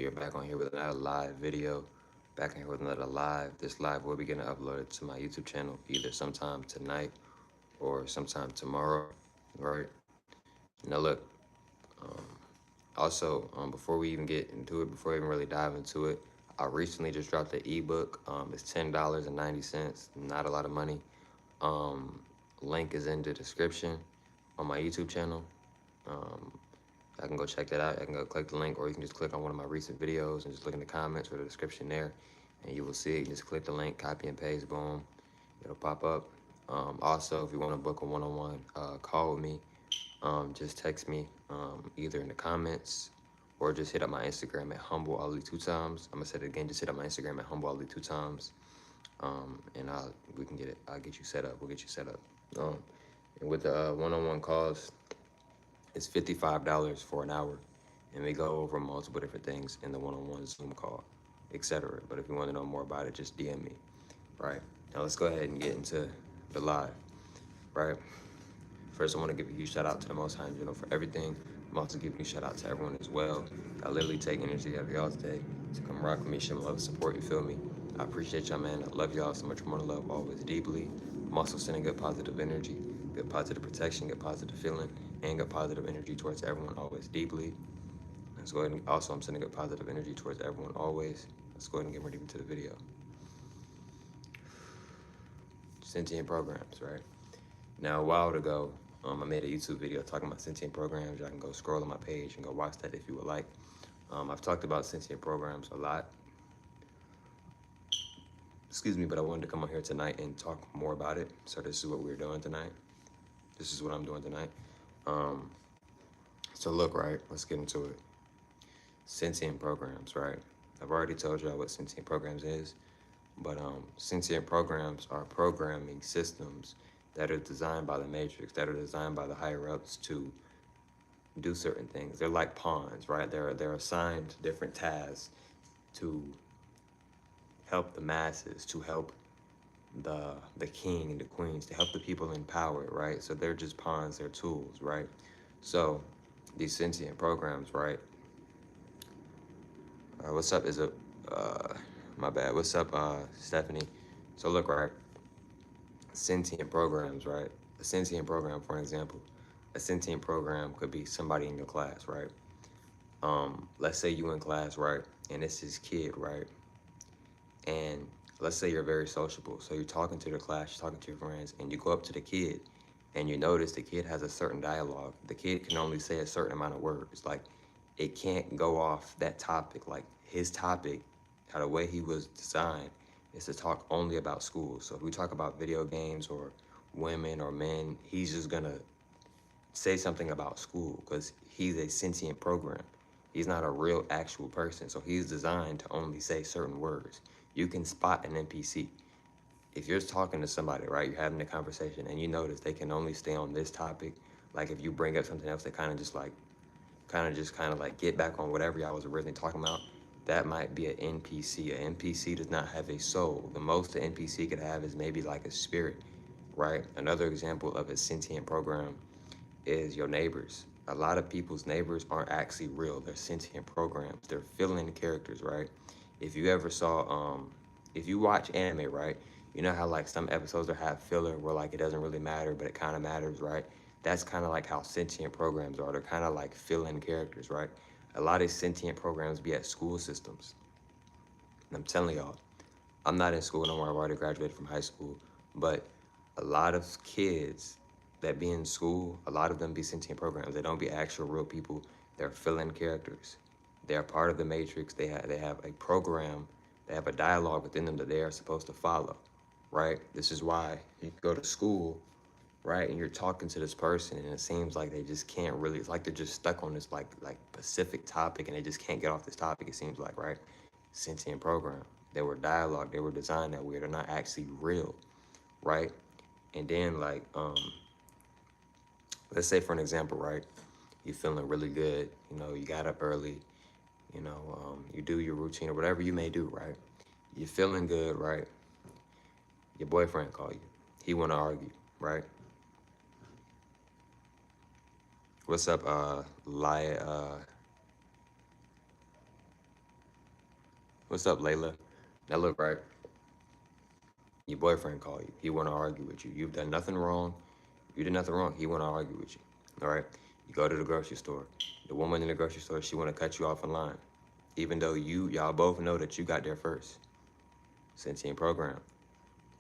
We are back on here with another live video. Back on here with another live. This live will be getting uploaded to my YouTube channel either sometime tonight or sometime tomorrow. Right? Now look. Um, before we even get into it, before we even really dive into it, I recently just dropped the ebook. It's $10.90. Not a lot of money. Um, Link is in the description on my YouTube channel. Um, I can go check that out. I can go click the link, or you can just click on one of my recent videos and just look in the comments or the description there, and you will see it. Just click the link, copy and paste, boom, it'll pop up. Also, if you want to book a one-on-one call with me, just text me either in the comments or just hit up my Instagram at humbleali2times. I'm gonna say it again. Just hit up my Instagram at humbleali2times, and we can get it. I'll get you set up. We'll get you set up. Um, and with the one-on-one calls, it's $55 for an hour, and we go over multiple different things in the one-on-one Zoom call, etc. But if you want to know more about it, just DM me. Right now, let's go ahead and get into the live. Right. First, I want to give a huge shout out to the Most High, for everything. I'm also giving a shout out to everyone as well. I literally take energy out of y'all today to come rock with me, show my love, support. You feel me? I appreciate y'all, man. I love y'all so much more. Love always deeply. I'm also sending good positive energy, good positive protection, good positive feeling, and good positive energy towards everyone always deeply. Let's go ahead and also I'm sending good positive energy towards everyone always. Let's go ahead and get ready into the video. Sentient programs, right? Now, a while ago, I made a YouTube video talking about sentient programs. Y'all can go scroll on my page and go watch that if you would like. I've talked about sentient programs a lot. Excuse me, but I wanted to come on here tonight and talk more about it. So this is what we're doing tonight. This is what I'm doing tonight. So look, right, let's get into it. Sentient programs, right? I've already told y'all what sentient programs is, but sentient programs are programming systems that are designed by the matrix, that are designed by the higher ups to do certain things. They're like pawns, right? They're assigned different tasks to help the masses, to help the king and the queens, to help the people in power, right? So they're just pawns, they're tools, right? So these sentient programs, right? What's up? Is it my bad? What's up, Stephanie? So look, right? Sentient programs, right? A sentient program, for example, a sentient program could be somebody in your class, right? Let's say you in class, right? And it's this kid, right? And let's say you're very sociable. So you're talking to the class, you're talking to your friends, and you go up to the kid and you notice the kid has a certain dialogue. The kid can only say a certain amount of words. Like, it can't go off that topic. Like, his topic, how the way he was designed, is to talk only about school. So if we talk about video games or women or men, he's just gonna say something about school because he's a sentient program. He's not a real actual person. So he's designed to only say certain words. You can spot an NPC. If you're talking to somebody, right, you're having a conversation and you notice they can only stay on this topic. Like if you bring up something else, they kind of like get back on whatever y'all was originally talking about. That might be an NPC. An NPC does not have a soul. The most an NPC could have is maybe like a spirit, right? Another example of a sentient program is your neighbors. A lot of people's neighbors aren't actually real. They're sentient programs. They're fill-in characters, right? If you ever saw, if you watch anime, right, you know how like some episodes are have filler where like it doesn't really matter, but it kind of matters, right? That's kind of like how sentient programs are. They're kind of like fill-in characters, right? A lot of sentient programs be at school systems. And I'm telling y'all, I'm not in school no more. I've already graduated from high school, but a lot of kids that be in school, a lot of them be sentient programs. They don't be actual real people. They're fill-in characters. They're part of the matrix. They have a program. They have a dialogue within them that they are supposed to follow, right? This is why you go to school, right, and you're talking to this person, and it seems like they just can't really. It's like they're just stuck on this like specific topic, and they just can't get off this topic. It seems like, right? Sentient program. They were dialogue. They were designed that way. They're not actually real, right? And then like let's say for an example, right? You're feeling really good. You got up early. You do your routine or whatever you may do, right? You're feeling good, right? Your boyfriend call you. He want to argue, right? What's up, What's up, Layla? Now look, right? Your boyfriend called you. He want to argue with you. You've done nothing wrong. You did nothing wrong. He want to argue with you. All right? You go to the grocery store. The woman in the grocery store, she want to cut you off in line. Even though y'all both know that you got there first. Sentient program.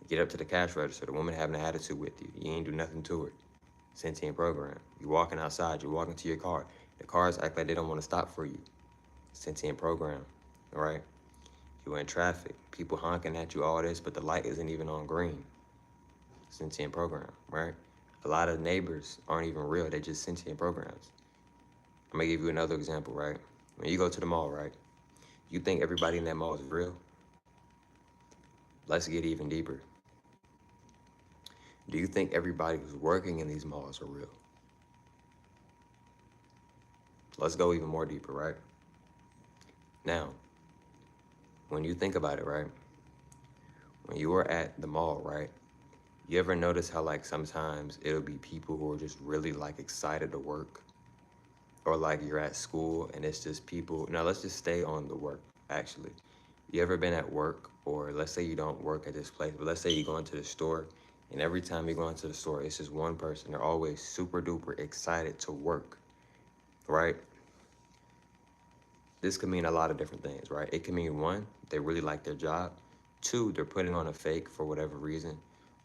You get up to the cash register. The woman having an attitude with you. You ain't do nothing to her. Sentient program. You walking outside. You walking to your car. The cars act like they don't want to stop for you. Sentient program. All right? You in traffic. People honking at you, all this, but the light isn't even on green. Sentient program, right? A lot of neighbors aren't even real. They just sentient programs. I'm gonna give you another example, right? When you go to the mall, right? You think everybody in that mall is real? Let's get even deeper. Do you think everybody who's working in these malls are real? Let's go even more deeper, right? Now, when you think about it, right? When you are at the mall, right? You ever notice how like sometimes it'll be people who are just really like excited to work? Or like you're at school and it's just people. Now let's just stay on the work, actually. You ever been at work, or let's say you don't work at this place, but let's say you go into the store, and every time you go into the store, it's just one person. They're always super duper excited to work, right? This could mean a lot of different things, right? It could mean one, they really like their job. Two, they're putting on a fake for whatever reason.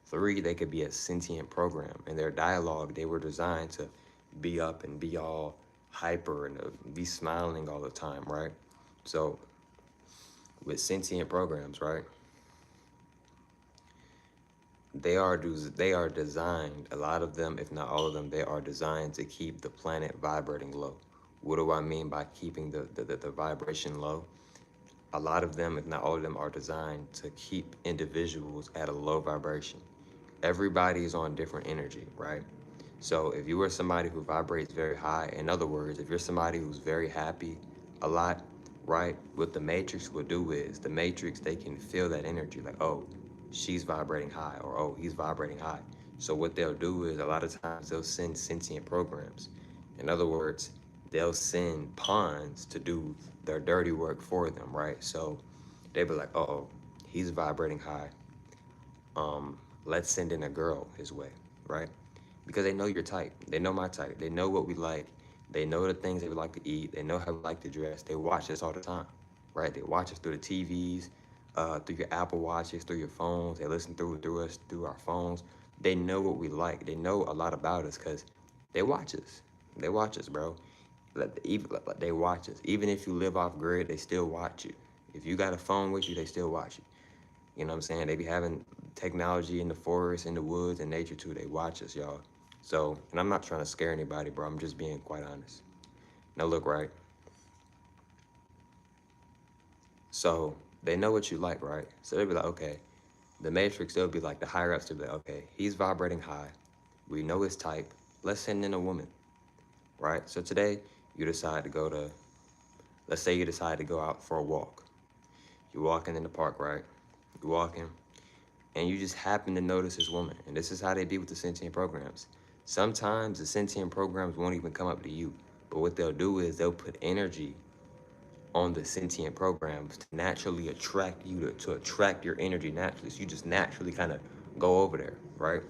Three, they could be a sentient program. In their dialogue, they were designed to be up and be all hyper and be smiling all the time, right? So with sentient programs, right? They are designed, a lot of them, if not all of them, they are designed to keep the planet vibrating low. What do I mean by keeping the vibration low? A lot of them, if not all of them, are designed to keep individuals at a low vibration. Everybody is on different energy, right? So if you are somebody who vibrates very high, in other words, if you're somebody who's very happy a lot, right? What the matrix will do is the matrix, they can feel that energy like, oh, she's vibrating high, or oh, he's vibrating high. So what they'll do is a lot of times they'll send sentient programs. In other words, they'll send pawns to do their dirty work for them, right? So they'll be like, oh, he's vibrating high. Let's send in a girl his way, right? Because they know your type. They know my type. They know what we like. They know the things that we like to eat. They know how we like to dress. They watch us all the time, right? They watch us through the TVs, through your Apple Watches, through your phones. They listen through us, through our phones. They know what we like. They know a lot about us because they watch us. They watch us, bro. They watch us. Even if you live off grid, they still watch you. If you got a phone with you, they still watch you. You know what I'm saying? They be having technology in the forest, in the woods, and nature too. They watch us, y'all. So, and I'm not trying to scare anybody, bro. I'm just being quite honest. Now look, right? So they know what you like, right? So they'll be like, okay, the matrix, they'll be like, the higher ups, they'll be like, okay, he's vibrating high. We know his type. Let's send in a woman, right? So today you decide to go to, let's say you decide to go out for a walk. You're walking in the park, right? You're walking, and you just happen to notice this woman. And this is how they be with the sentient programs. Sometimes the sentient programs won't even come up to you. But what they'll do is they'll put energy on the sentient programs to naturally attract you, to attract your energy naturally. So you just naturally kind of go over there, right?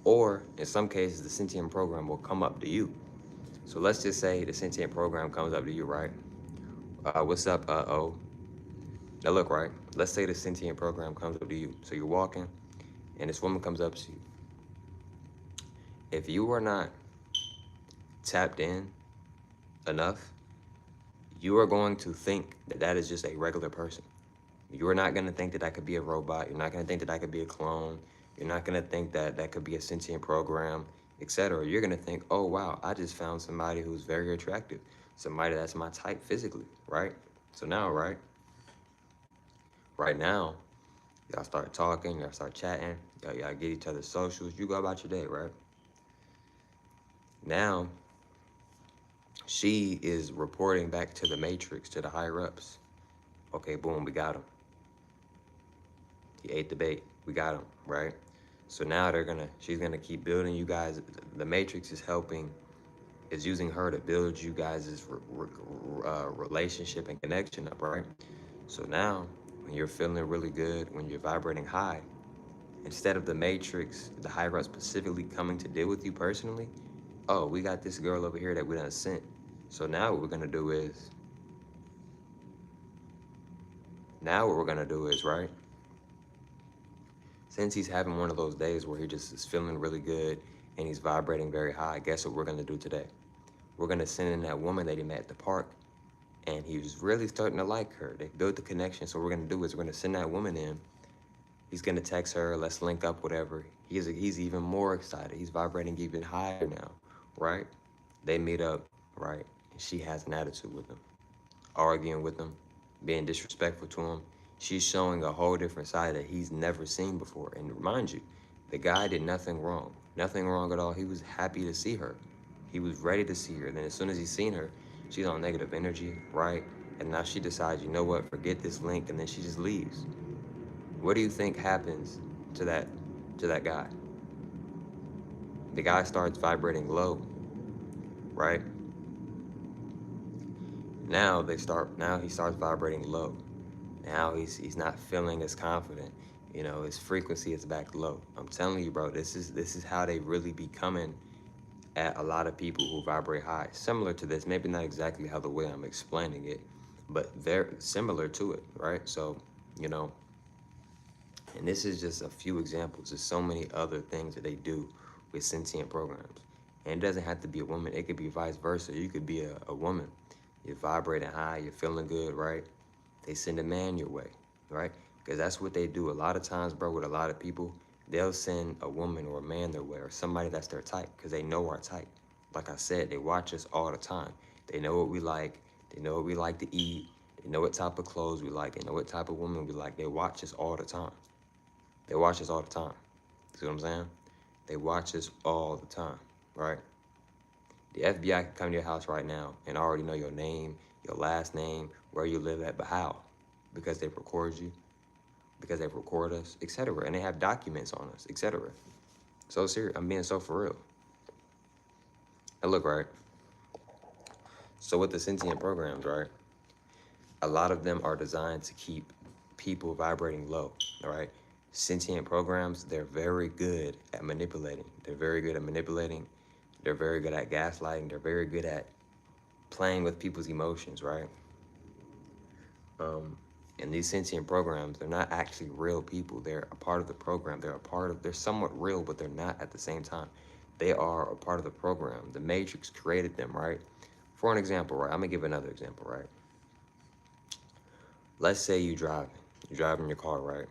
Or in some cases, the sentient program will come up to you. So let's just say the sentient program comes up to you, right? What's up, O? Now look, right? Let's say the sentient program comes up to you. So you're walking, and this woman comes up to you. If you are not tapped in enough, you are going to think that that is just a regular person. You are not going to think that that could be a robot. You're not going to think that that could be a clone. You're not going to think that that could be a sentient program, etc. You're going to think, oh, wow, I just found somebody who's very attractive, somebody that's my type physically, right? So now, right now, y'all start talking, y'all start chatting, y'all get each other's socials, you go about your day, right? Now, she is reporting back to the matrix, to the higher ups. Okay, boom, we got him. He ate the bait. We got him, right? So now she's gonna keep building you guys. The matrix is using her to build you guys' relationship and connection up, right? So now, when you're feeling really good, when you're vibrating high, instead of the matrix, the higher up specifically coming to deal with you personally, oh, we got this girl over here that we done sent. So now what we're gonna do is, right? Since he's having one of those days where he just is feeling really good and he's vibrating very high, guess what we're gonna do today? We're gonna send in that woman that he met at the park, and he was really starting to like her. They built the connection. So what we're gonna do is we're gonna send that woman in. He's gonna text her, let's link up, whatever. He's even more excited. He's vibrating even higher now, right? They meet up, right? And she has an attitude with him, arguing with him, being disrespectful to him. She's showing a whole different side that he's never seen before. And remind you, the guy did nothing wrong. Nothing wrong at all. He was happy to see her. He was ready to see her. And then as soon as he's seen her, she's on negative energy, right? And now she decides, you know what, forget this link, and then she just leaves. What do you think happens to that guy? The guy starts vibrating low, right? Now he starts vibrating low. Now he's not feeling as confident. You know, his frequency is back low. I'm telling you, bro, this is how they really be coming at a lot of people who vibrate high. Similar to this, maybe not exactly how the way I'm explaining it, but very similar to it, right? So, you know, and this is just a few examples. There's so many other things that they do with sentient programs. And it doesn't have to be a woman. It could be vice versa. You could be a woman. You're vibrating high. You're feeling good, right? They send a man your way, right? Because that's what they do. A lot of times, bro, with a lot of people, they'll send a woman or a man their way or somebody that's their type because they know our type. Like I said, they watch us all the time. They know what we like. They know what we like to eat. They know what type of clothes we like. They know what type of woman we like. They watch us all the time. They watch us all the time. See what I'm saying? They watch us all the time, right? The FBI can come to your house right now and already know your name, your last name, where you live at, but how? Because they record you, because they record us, etc. And they have documents on us, etc. So serious. I'm being so for real. And look, right? So with the sentient programs, right? A lot of them are designed to keep people vibrating low, all right? Sentient programs, they're very good at manipulating. They're very good at manipulating. They're very good at gaslighting. They're very good at playing with people's emotions, right? And these sentient programs, they're not actually real people. They're a part of the program. They're somewhat real, but they're not at the same time. They are a part of the program. The Matrix created them, right? For an example, right? I'm gonna give another example, right? Let's say you're driving your car, right?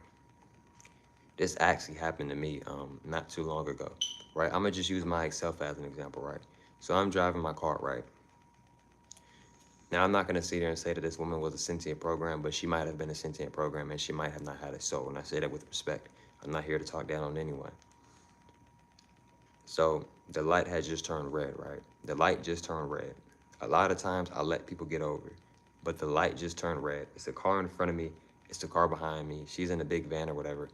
This actually happened to me not too long ago, right? I'm gonna just use myself as an example, right? So I'm driving my car, right? Now, I'm not going to sit here and say that this woman was a sentient program, but she might have been a sentient program and she might have not had a soul. And I say that with respect. I'm not here to talk down on anyone. So the light has just turned red, right? The light just turned red. A lot of times I let people get over, but the light just turned red. It's the car in front of me. It's the car behind me. She's in a big van or whatever.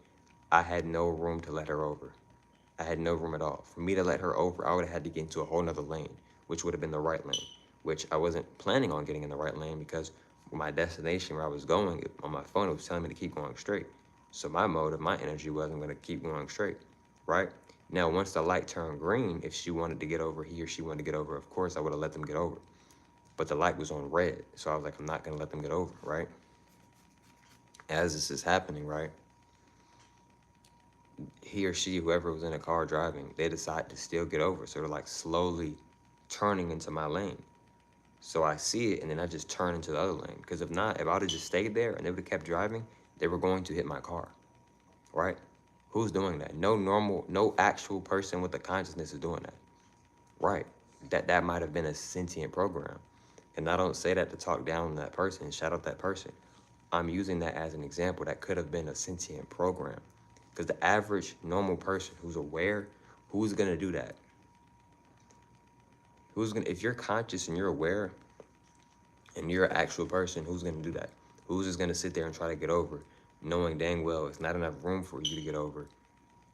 I had no room to let her over. I had no room at all. For me to let her over, I would have had to get into a whole nother lane, which would have been the right lane, which I wasn't planning on getting in the right lane because my destination where I was going on my phone, it was telling me to keep going straight. So my motive, my energy was I'm going to keep going straight, right? Now, once the light turned green, if she wanted to get over, he or she wanted to get over, of course, I would have let them get over. But the light was on red, so I was like, I'm not going to let them get over, right? As this is happening, right? He or she, whoever was in the car driving, they decide to still get over. So they're like slowly turning into my lane. So I see it and then I just turn into the other lane. Because if not, if I would have just stayed there and they would have kept driving, they were going to hit my car, right? Who's doing that? No actual person with a consciousness is doing that, right? That might have been a sentient program. And I don't say that to talk down on that person, shout out that person. I'm using that as an example that could have been a sentient program. Because the average normal person who's aware, who's gonna do that? If you're conscious and you're aware and you're an actual person, who's gonna do that? Who's just gonna sit there and try to get over, knowing dang well it's not enough room for you to get over,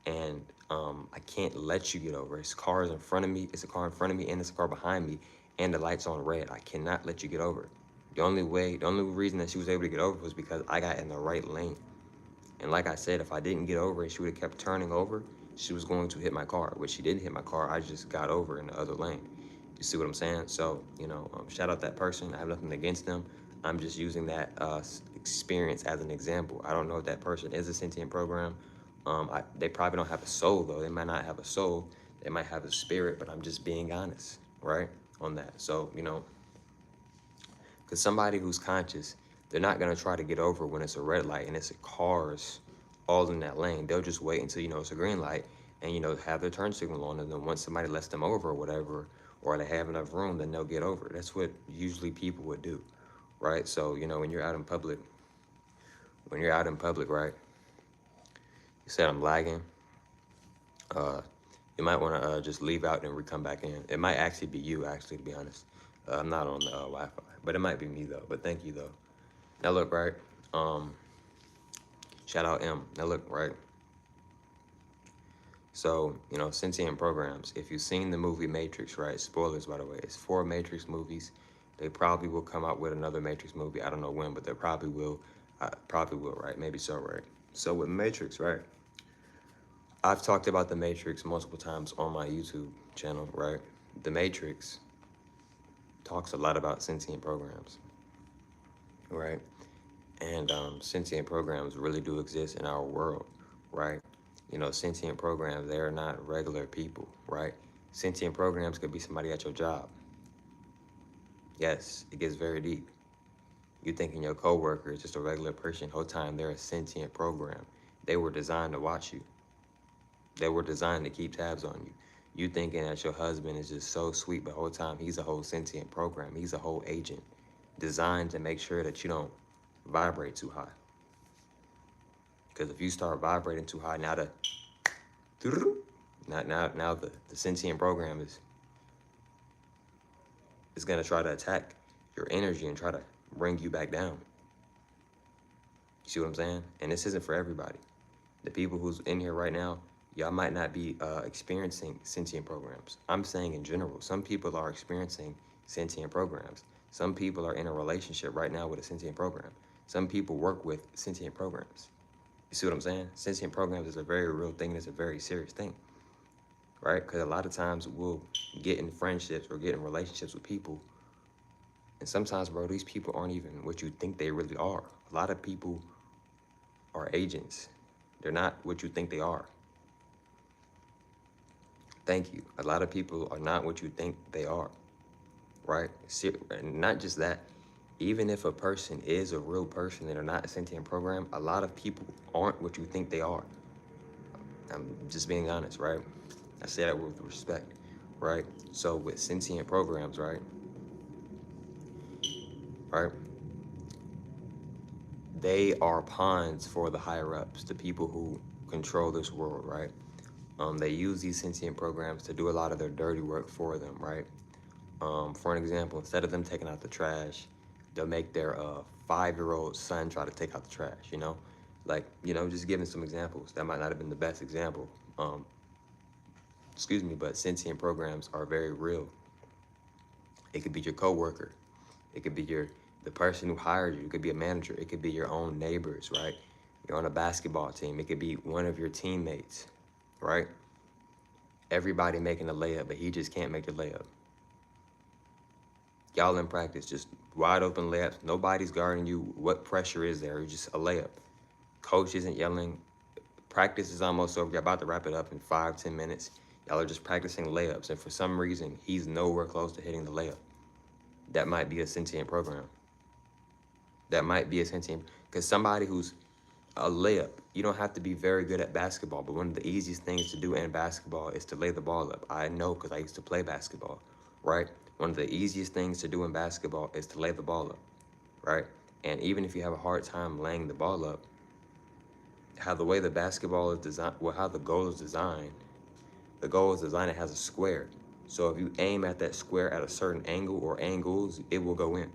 and I can't let you get over. It's cars in front of me, it's a car in front of me, and it's a car behind me, and the light's on red. I cannot let you get over. The only reason that she was able to get over was because I got in the right lane. And like I said, if I didn't get over and she would have kept turning over, she was going to hit my car, which she didn't hit my car. I just got over in the other lane. You see what I'm saying? So, shout out that person. I have nothing against them. I'm just using that experience as an example. I don't know if that person is a sentient program. They probably don't have a soul, though. They might not have a soul. They might have a spirit, but I'm just being honest, right, on that. So, because somebody who's conscious, they're not going to try to get over when it's a red light and it's cars all in that lane. They'll just wait until, it's a green light and, have their turn signal on. And then once somebody lets them over or whatever, or they have enough room, then they'll get over. That's what usually people would do, right? So, when you're out in public, right, you said I'm lagging. Uh, you might want to just leave out and come back in. It might actually be you, actually, to be honest. I'm not on the Wi-Fi, but it might be me, though. But thank you, though. Now look, right? Um, Shout out M. Now look, right? So, sentient programs. If you've seen the movie Matrix, right? Spoilers, by the way. It's 4 Matrix movies. They probably will come out with another Matrix movie. I don't know when, but they probably will. Probably will, right? Maybe so, right? So with Matrix, right? I've talked about the Matrix multiple times on my YouTube channel, right? The Matrix talks a lot about sentient programs, right? And sentient programs really do exist in our world, right? Sentient programs, they are not regular people, right? Sentient programs could be somebody at your job. Yes, it gets very deep. You thinking your coworker is just a regular person, whole time they're a sentient program. They were designed to watch you. They were designed to keep tabs on you. You thinking that your husband is just so sweet, but whole time he's a whole sentient program. He's a whole agent designed to make sure that you don't vibrate too high. Because if you start vibrating too high, now the sentient program is gonna try to attack your energy and try to bring you back down. You see what I'm saying? And this isn't for everybody. The people who's in here right now, y'all might not be experiencing sentient programs. I'm saying in general, some people are experiencing sentient programs. Some people are in a relationship right now with a sentient program. Some people work with sentient programs. You see what I'm saying? Sentient programs is a very real thing. It's a very serious thing, right? Because a lot of times we'll get in friendships or get in relationships with people, and sometimes, bro, these people aren't even what you think they really are. A lot of people are agents. They're not what you think they are. Thank you. A lot of people are not what you think they are, right? And not just that, even if a person is a real person and they're not a sentient program, a lot of people aren't what you think they are. I'm just being honest, right? I say that with respect, right? So with sentient programs, right? Right? They are pawns for the higher ups, the people who control this world, right? They use these sentient programs to do a lot of their dirty work for them, right? For an example, instead of them taking out the trash, they'll make their 5-year-old son try to take out the trash, Like, just giving some examples. That might not have been the best example. Excuse me, but sentient programs are very real. It could be your coworker. It could be the person who hired you. It could be a manager. It could be your own neighbors, right? You're on a basketball team. It could be one of your teammates, right? Everybody making a layup, but he just can't make the layup. Y'all in practice, just wide open layups. Nobody's guarding you. What pressure is there? It's just a layup. Coach isn't yelling. Practice is almost over. You're about to wrap it up in 5-10 minutes. Y'all are just practicing layups, and for some reason, he's nowhere close to hitting the layup. That might be a sentient program. That might be a sentient, because somebody who's a layup, you don't have to be very good at basketball, but one of the easiest things to do in basketball is to lay the ball up. I know because I used to play basketball, right? One of the easiest things to do in basketball is to lay the ball up, right? And even if you have a hard time laying the ball up, how the way the basketball is designed, well, how the goal is designed, it has a square. So if you aim at that square at a certain angle or angles, it will go in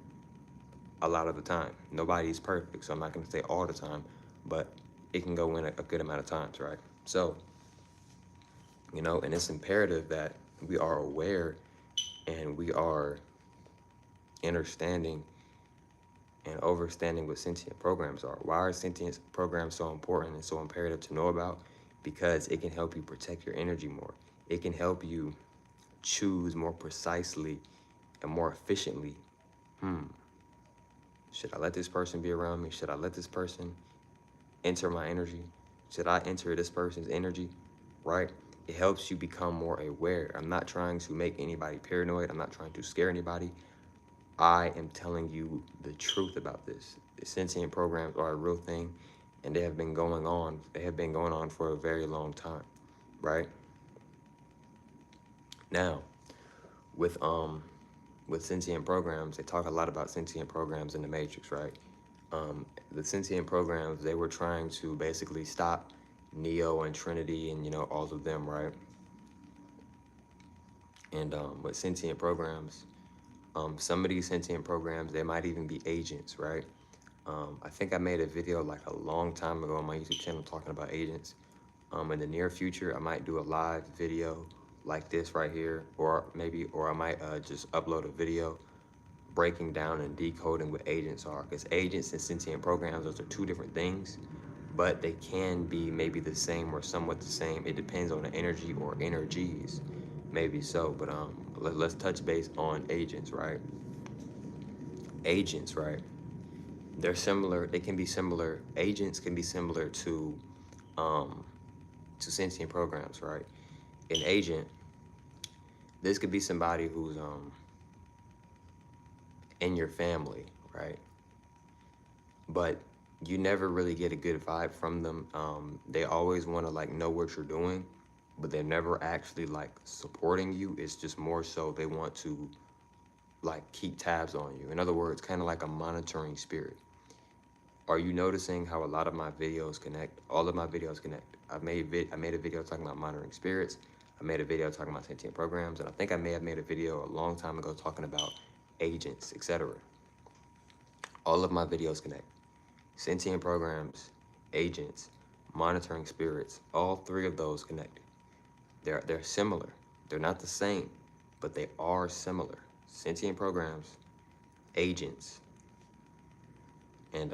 a lot of the time. Nobody's perfect, so I'm not going to say all the time, but it can go in a good amount of times, right? So, and it's imperative that we are aware and we are understanding and understanding what sentient programs are. Why are sentient programs so important and so imperative to know about? Because it can help you protect your energy more. It can help you choose more precisely and more efficiently. Should I let this person be around me? Should I let this person enter my energy? Should I enter this person's energy? Right? It helps you become more aware. I'm not trying to make anybody paranoid. I'm not trying to scare anybody. I am telling you the truth about this. The sentient programs are a real thing, and they have been going on. They have been going on for a very long time, right? Now, with sentient programs, they talk a lot about sentient programs in the Matrix, right? The sentient programs, they were trying to basically stop Neo and Trinity and all of them, right? And with sentient programs, some of these sentient programs, they might even be agents, right? I think I made a video like a long time ago on my YouTube channel talking about agents. In the near future, I might do a live video like this right here, or I might just upload a video breaking down and decoding what agents are, because agents and sentient programs, those are two different things, but they can be maybe the same or somewhat the same. It depends on the energy or energies, maybe so. But let's touch base on agents, right? Agents, right? They're similar. They can be similar. Agents can be similar um, to sentient programs, right? An agent, this could be somebody who's in your family, right? But you never really get a good vibe from them. They always want to like know what you're doing, but they're never actually like supporting you. It's just more so they want to like keep tabs on you. In other words, kind of like a monitoring spirit. Are you noticing how a lot of my videos connect? All of my videos connect. I made a video talking about monitoring spirits. I made a video talking about sentient programs, and I think I may have made a video a long time ago talking about agents, etc. All of my videos connect. Sentient programs, agents, monitoring spirits, all three of those connect. They're similar. They're not the same, but they are similar. Sentient programs, agents, and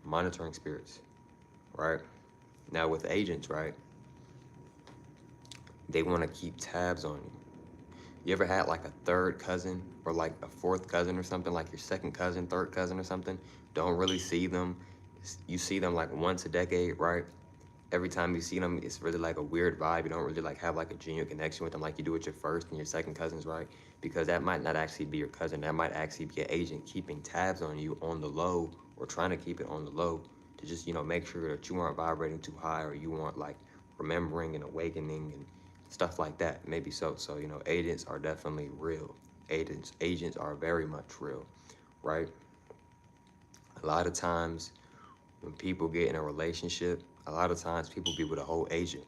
monitoring spirits, right? Now with agents, right, they want to keep tabs on you. You ever had like a third cousin or like a fourth cousin or something, like your second cousin, third cousin or something? Don't really see them. You see them like once a decade, right? Every time you see them, it's really like a weird vibe. You don't really like have like a genuine connection with them like you do with your first and your second cousins, right? Because that might not actually be your cousin. That might actually be an agent keeping tabs on you on the low, or trying to keep it on the low to just, make sure that you aren't vibrating too high, or you aren't like remembering and awakening and stuff like that. Maybe so. So, agents are definitely real. Agents are very much real, right? A lot of times when people get in a relationship, a lot of times people be with a whole agent.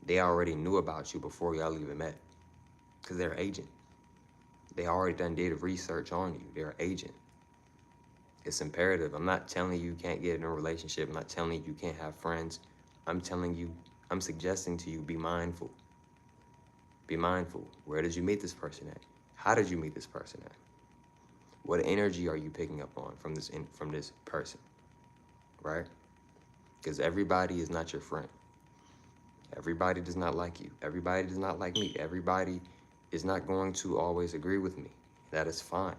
They already knew about you before y'all even met, because they're an agent. They already done did research on you. They're an agent. It's imperative. I'm not telling you can't get in a relationship. I'm not telling you can't have friends. I'm suggesting to you, be mindful. Be mindful. Where did you meet this person at? How did you meet this person at? What energy are you picking up on from this person, right? Because everybody is not your friend. Everybody does not like you. Everybody does not like me. Everybody is not going to always agree with me. That is fine,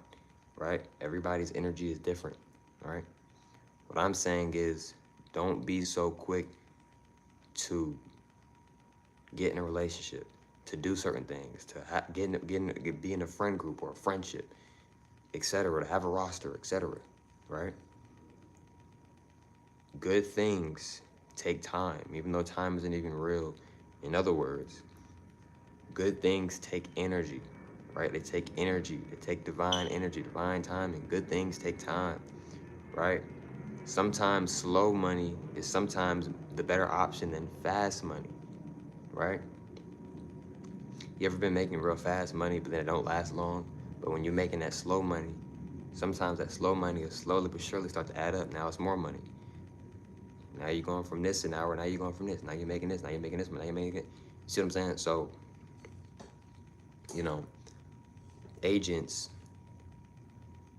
right? Everybody's energy is different, right? What I'm saying is, don't be so quick to get in a relationship, to do certain things, to be in a friend group or a friendship, etc., to have a roster, etc., right? Good things take time, even though time isn't even real. In other words, good things take energy, right? They take energy. They take divine energy, divine timing. Good things take time, right? Sometimes slow money is sometimes the better option than fast money, right? You ever been making real fast money, but then it don't last long? But when you're making that slow money, sometimes that slow money will slowly but surely start to add up. Now it's more money. Now you're going from this an hour. Now you're going from this. Now you're making this. Now you're making this. Now you're making it. You see what I'm saying? So, agents,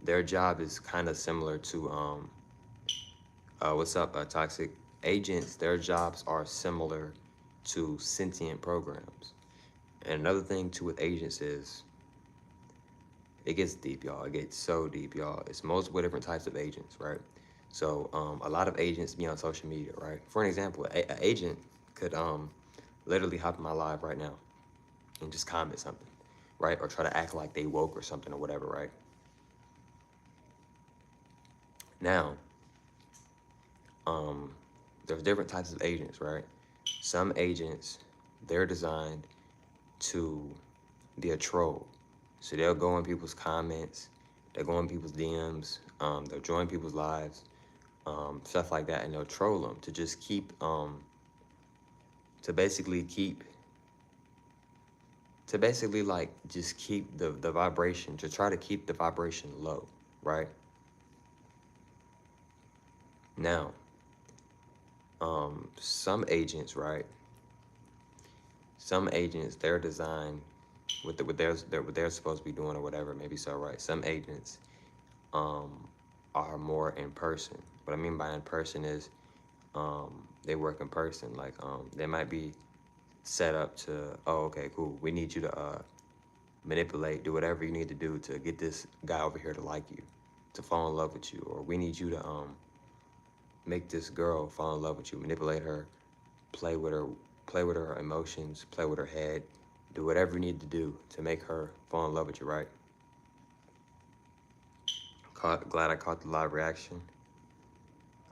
their job is kind of similar to what's up, toxic agents. Their jobs are similar to sentient programs. And another thing too with agents is it gets deep, y'all. It gets so deep, y'all. It's multiple different types of agents, right? So a lot of agents be on social media, right? For an example, an agent could literally hop in my live right now and just comment something, right? Or try to act like they woke or something or whatever, right? Now, there's different types of agents, right? Some agents, they're designed to be a troll. So they'll go in people's comments, they'll go in people's DMs, they'll join people's lives, stuff like that, and they'll troll them to just keep, to basically keep, to basically like just keep the vibration, to try to keep the vibration low, right? Now, some agents, right? Some agents, they're designed with what they're supposed to be doing or whatever. Maybe so, right? Some agents are more in person. What I mean by in person is they work in person. Like they might be set up to, oh, okay, cool. We need you to manipulate, do whatever you need to do to get this guy over here to like you, to fall in love with you, or we need you to make this girl fall in love with you, manipulate her, play with her, play with her emotions, play with her head, do whatever you need to do to make her fall in love with you, right? Glad I caught the live reaction.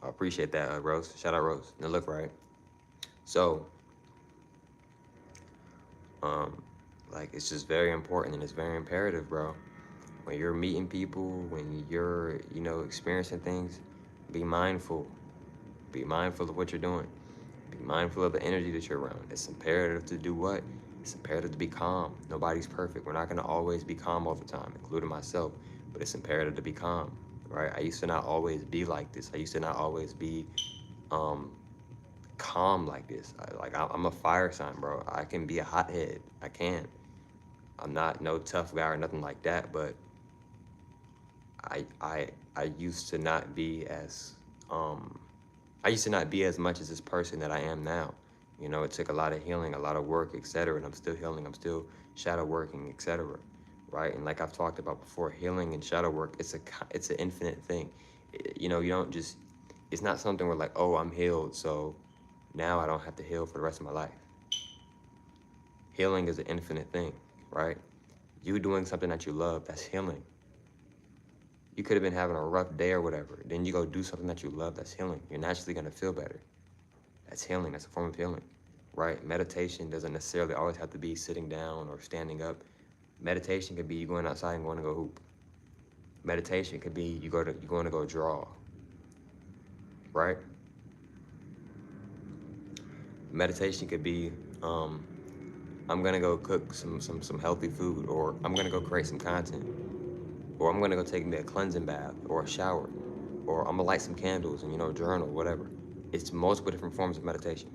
I appreciate that, Rose. Shout out, Rose. Now look, right? So, like, it's just very important and it's very imperative, bro. When you're meeting people, when you're, experiencing things, be mindful. Be mindful of what you're doing. Be mindful of the energy that you're around. It's imperative to do what? It's imperative to be calm. Nobody's perfect. We're not going to always be calm all the time, including myself, but it's imperative to be calm, right? I used to not always be like this. I used to not always be calm like this. I'm a fire sign, bro. I can be a hothead. I can. I'm not no tough guy or nothing like that, but I used to not be as I used to not be as much as this person that I am now. It took a lot of healing, a lot of work, etc. And I'm still healing. I'm still shadow working, etc. Right? And like I've talked about before, healing and shadow work, it's an infinite thing. You don't just. It's not something where like, oh, I'm healed, so now I don't have to heal for the rest of my life. Healing is an infinite thing, right? You doing something that you love, that's healing. You could have been having a rough day or whatever. Then you go do something that you love, that's healing. You're naturally going to feel better. That's healing. That's a form of healing, right? Meditation doesn't necessarily always have to be sitting down or standing up. Meditation could be you going outside and going to go hoop. Meditation could be you're going to go draw, right? Meditation could be I'm going to go cook some healthy food, or I'm going to go create some content, or I'm going to go take me a cleansing bath or a shower, or I'm going to light some candles and, journal, whatever. It's multiple different forms of meditation,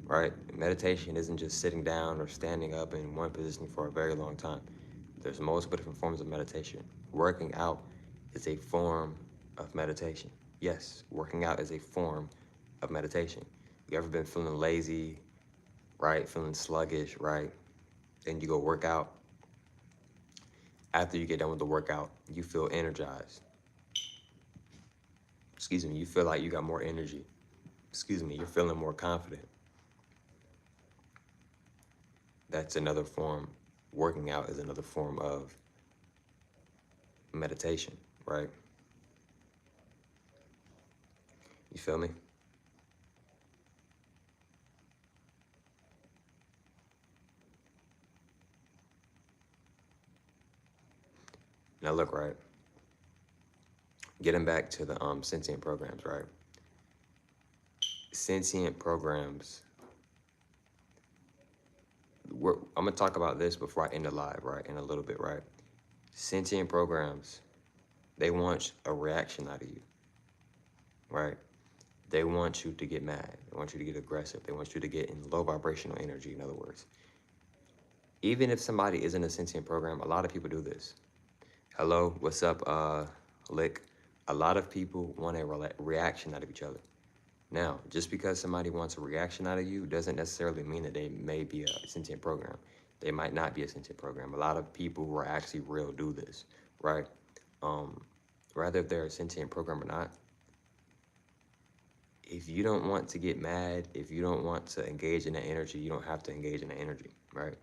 right? Meditation isn't just sitting down or standing up in one position for a very long time. There's multiple different forms of meditation. Working out is a form of meditation. Yes, working out is a form of meditation. You ever been feeling lazy, right? Feeling sluggish, right? Then you go work out. After you get done with the workout, you feel energized. Excuse me, you feel like you got more energy. Excuse me, you're feeling more confident. That's another form. Working out is another form of meditation, right? You feel me? Now look, right? Getting back to the sentient programs, right? Sentient programs. I'm gonna talk about this before I end the live, right? In a little bit, right? Sentient programs, they want a reaction out of you, right? They want you to get mad. They want you to get aggressive. They want you to get in low vibrational energy, in other words. Even if somebody isn't a sentient program, a lot of people do this. Hello, what's up, Lick? A lot of people want a reaction out of each other. Now, just because somebody wants a reaction out of you doesn't necessarily mean that they may be a sentient program. They might not be a sentient program. A lot of people who are actually real do this, right? Um, Rather if they're a sentient program or not, if you don't want to get mad, if you don't want to engage in that energy, you don't have to engage in that energy, right?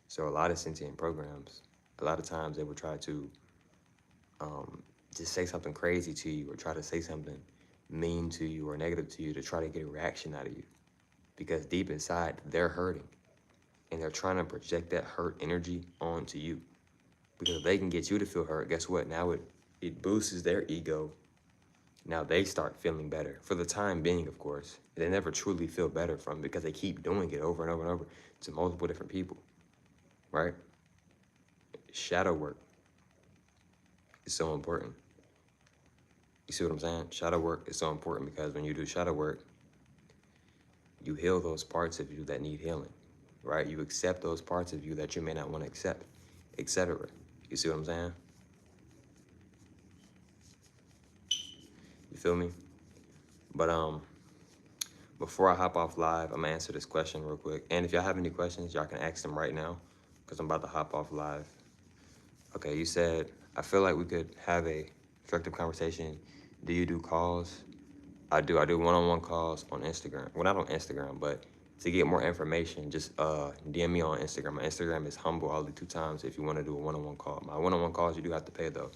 So a lot of sentient programs, a lot of times they will try to um, just say something crazy to you or try to say something mean to you or negative to you to try to get a reaction out of you. Because deep inside, they're hurting and they're trying to project that hurt energy onto you. Because if they can get you to feel hurt, guess what? Now it boosts their ego. Now they start feeling better for the time being, of course. They never truly feel better from it because they keep doing it over and over and over to multiple different people, right? Shadow work is so important. You see what I'm saying? Shadow work is so important because when you do shadow work, you heal those parts of you that need healing, right? You accept those parts of you that you may not want to accept, etc. You see what I'm saying? You feel me? But before I hop off live, I'm gonna answer this question real quick. And if y'all have any questions, y'all can ask them right now, because I'm about to hop off live. Okay, you said, I feel like we could have a constructive conversation. Do you do calls? I do. I do one-on-one calls on Instagram. Well, not on Instagram, but to get more information, just DM me on Instagram. My Instagram is humble all the 2 times if you want to do a one-on-one call. My one-on-one calls, you do have to pay, though.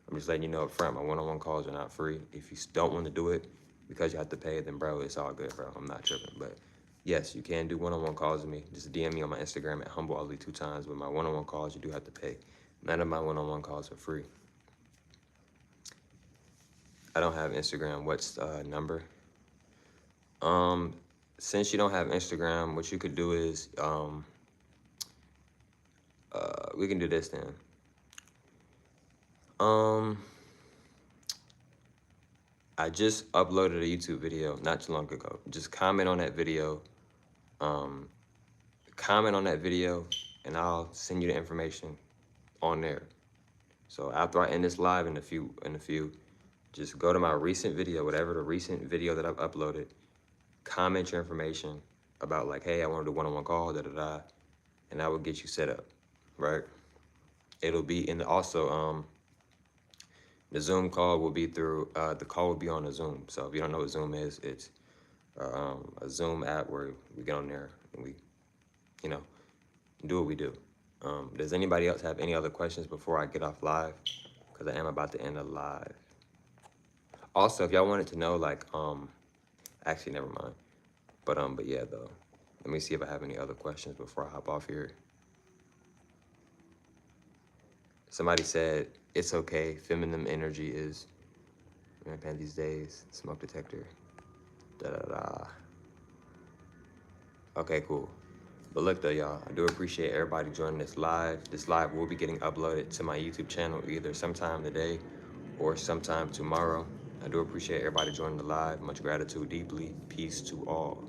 I'm just letting you know up front, my one-on-one calls are not free. If you don't want to do it because you have to pay, then, bro, it's all good, bro. I'm not tripping. But, yes, you can do one-on-one calls with me. Just DM me on my Instagram at humble all the 2 times. But my one-on-one calls, you do have to pay. None of my one-on-one calls are free. I don't have Instagram. What's number? Since you don't have Instagram, what you could do is, we can do this then. I just uploaded a YouTube video not too long ago. Just comment on that video. Comment on that video, and I'll send you the information on there. So after I end this live in a few, just go to my recent video, whatever the recent video that I've uploaded. Comment your information about like, hey, I want to do one-on-one call, da-da-da, and I will get you set up, right? It'll be in the, also, the Zoom call will be through, the call will be on a Zoom. So if you don't know what Zoom is, it's a Zoom app where we get on there and we, you know, do what we do. Does anybody else have any other questions before I get off live? Because I am about to end a live. Also, if y'all wanted to know, like, actually, never mind. But yeah, though. Let me see if I have any other questions before I hop off here. Somebody said, it's okay. Feminine energy is rampant these days. Smoke detector. Da-da-da. Okay, cool. But look though, y'all, I do appreciate everybody joining this live. This live will be getting uploaded to my YouTube channel either sometime today or sometime tomorrow. I do appreciate everybody joining the live. Much gratitude deeply. Peace to all.